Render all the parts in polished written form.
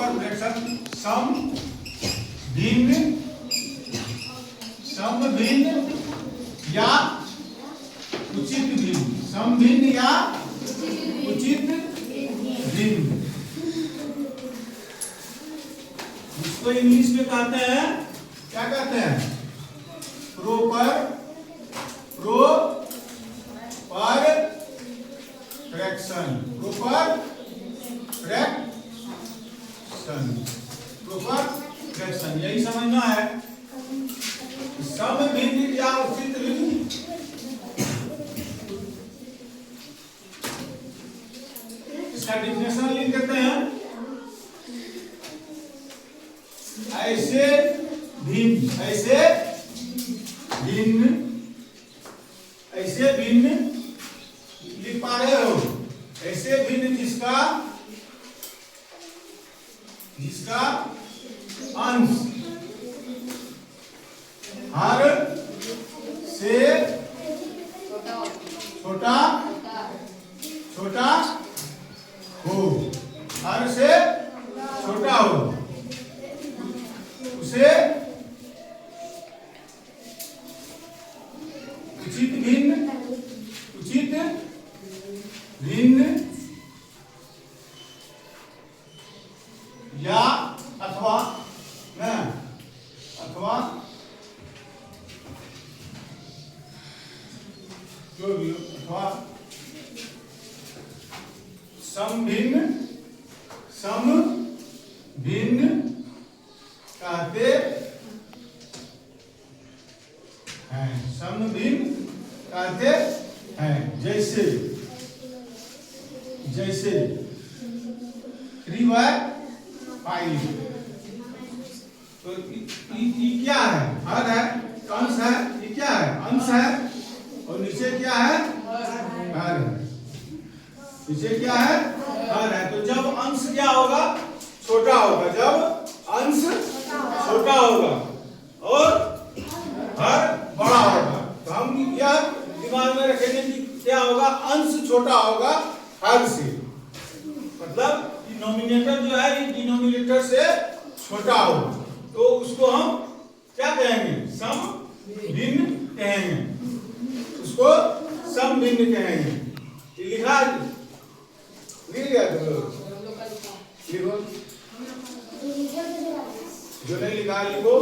Proper fraction सम भिन्न या उचित भिन्न, सम भिन्न या उचित भिन्न, इसको इंग्लिश में कहते हैं, क्या कहते हैं? प्रॉपर फ्रैक्शन, प्रॉपर फ्रैक्शन, यही समझना है। सम भिन्न या उचित भिन्न, इसका डिफिनेशन लिख देते हैं। ऐसे भिन्न लिख पा रहे हो, ऐसे भिन्न जिसका अंश हर से छोटा हो, हर से छोटा हो, उसे उचित भिन्न या अथवा जो भी हो, अथवा सम भिन्न कहते हैं, सम भिन्न कहते हैं। जैसे 3 by 5, तो ये क्या है? हर है, अंश है, ये क्या है? अंश है, और नीचे क्या है? हर है, नीचे क्या है? हर है। तो जब अंश क्या होगा? छोटा होगा, जब अंश छोटा होगा और हर बड़ा होगा, तो हम यह दिमाग में रखेंगे कि क्या होगा? अंश छोटा होगा हर से, मतलब डिनोमिनेटर जो है ये डिनोमिनेटर से छोटा हो, तो उसको हम क्या कहेंगे? सम भिन्न कहेंगे, उसको सम भिन्न कहेंगे। लिखा लिख लिया तुम लोग? लिखो, जो नहीं लिखा लिखो।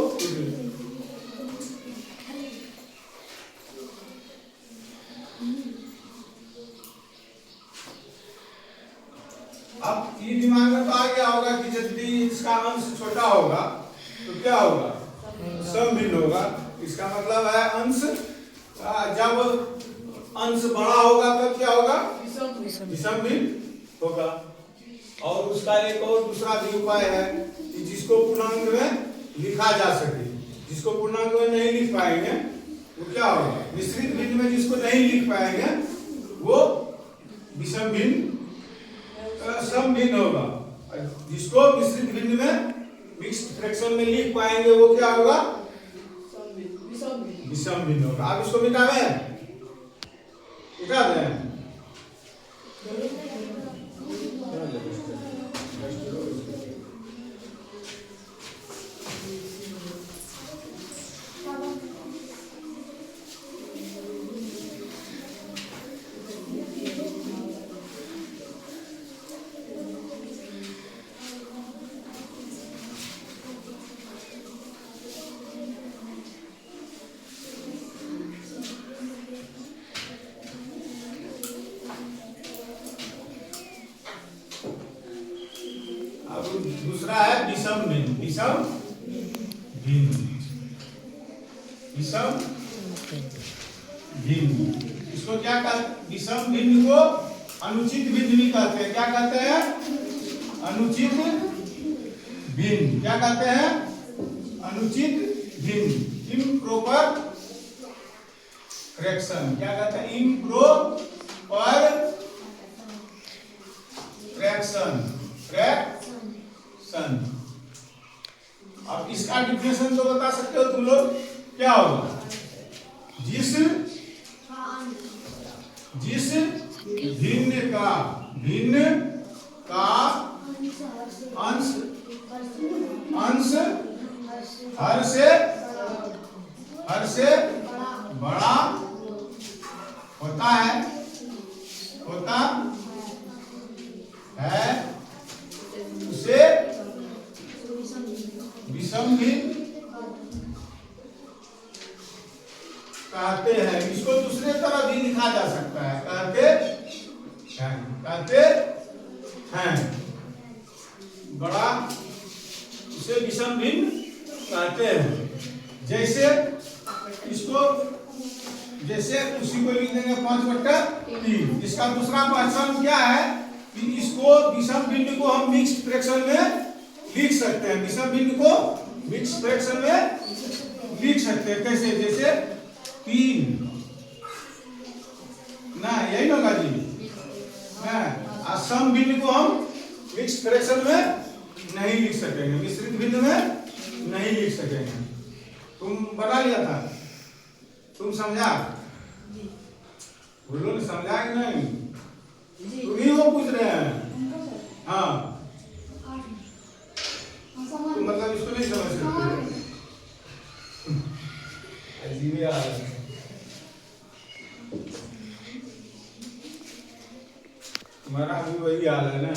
अब ये दिमाग में तो आ गया होगा कि यदि इसका अंश छोटा होगा तो क्या होगा? सम भिन्न होगा। इसका मतलब है अंश, जब अंश बड़ा होगा तब क्या होगा? विषम भिन्न होगा। और उसका एक और दूसरा भी उपाय है कि जिसको पूर्णांक में लिखा जा सके, जिसको पूर्णांक में नहीं लिख पाएंगे वो क्या होगा? मिश्रित भिन्न में जिसको नहीं लिख पाएंगे वो विषम भिन्न सम भिन्न होगा। जिसको मिश्रित भिन्न में मिक्स्ड फ्रैक्शन में लिख पाएंगे वो क्या होगा? विषम भिन्न होगा। आप इसको मिटा दें। दूसरा है विषम भिन्न। इसको क्या कहते? विषम भिन्न को अनुचित भिन्न भी कहते हैं। क्या कहते हैं? अनुचित भिन्न। क्या कहते हैं? अनुचित भिन्न, इम्प्रॉपर फ्रैक्शन। क्या कहते हैं? Improper fraction. अब इसका डिफिनेशन तो बता सकते हो तुम लोग? क्या होगा? जिस भिन्न का अंश अंश हर से बड़ा होता है उसे विषम भिन्न कहते हैं। इसको दूसरे तरह भी लिखा जा सकता है, कहते हैं बड़ा उसे विषम भिन्न कहते हैं। जैसे इसको उसी को लिख देंगे 5/3। इसका दूसरा पहचान क्या है कि इसको विषम भिन्न को हम मिक्स्ड फ्रैक्शन में लिख सकते हैं। विषम भिन्न को मिक्स्ड फ्रैक्शन में लिख सकते हैं। कैसे? जैसे 3 ना, यही होगा जी ना। सम भिन्न को हम मिक्स्ड फ्रैक्शन में नहीं लिख सकेंगे, मिश्रित भिन्न में नहीं लिख सकेंगे। तुम बना लिया था, तुम समझा? बोलो ना, समझा कि नहीं? तुम ही वो पूछ रहे हैं। हाँ, तुम मतलब इसको नहीं समझ सकते। अजीब यार, तुम्हारा भी वही हाल है ना।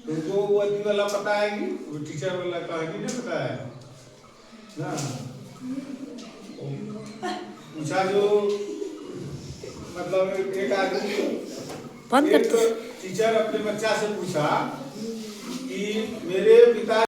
तुमको वो अति वाला पता है कि वो टीचर वाला कहानी नहीं पता है ना? पूछा जो मतलब एक आदमी, एक टीचर अपने बच्चा से पूछा कि मेरे पिता